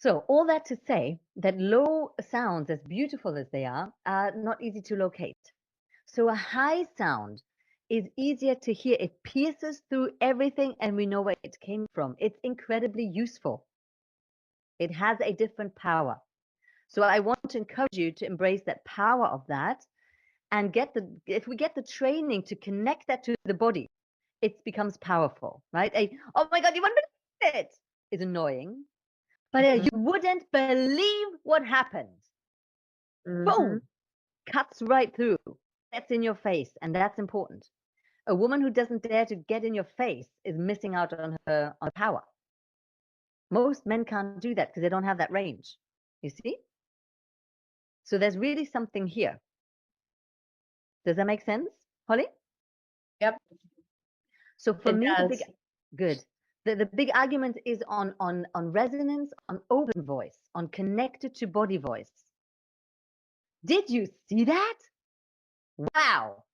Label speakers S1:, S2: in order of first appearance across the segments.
S1: So all that to say that low sounds, as beautiful as they are not easy to locate. So a high sound is easier to hear. It pierces through everything and we know where it came from. It's incredibly useful. It has a different power. So I want to encourage you to embrace that power of that and if we get the training to connect that to the body, it becomes powerful, right? Oh my God, you wouldn't believe it is annoying, but you wouldn't believe what happened. Boom, cuts right through. That's in your face, and that's important. A woman who doesn't dare to get in your face is missing out on her power. Most men can't do that because they don't have that range. You see? So there's really something here. Does that make sense, Holly?
S2: Yep.
S1: So for
S2: It
S1: me,
S2: does.
S1: the big argument is on resonance, on open voice, on connected to body voice. Did you see that? Wow.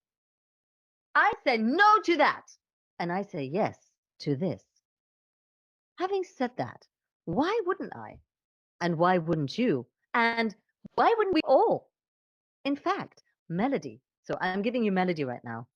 S1: I said no to that. And I say yes to this. Having said that, why wouldn't I? And why wouldn't you? And why wouldn't we all? In fact, melody. So I'm giving you melody right now.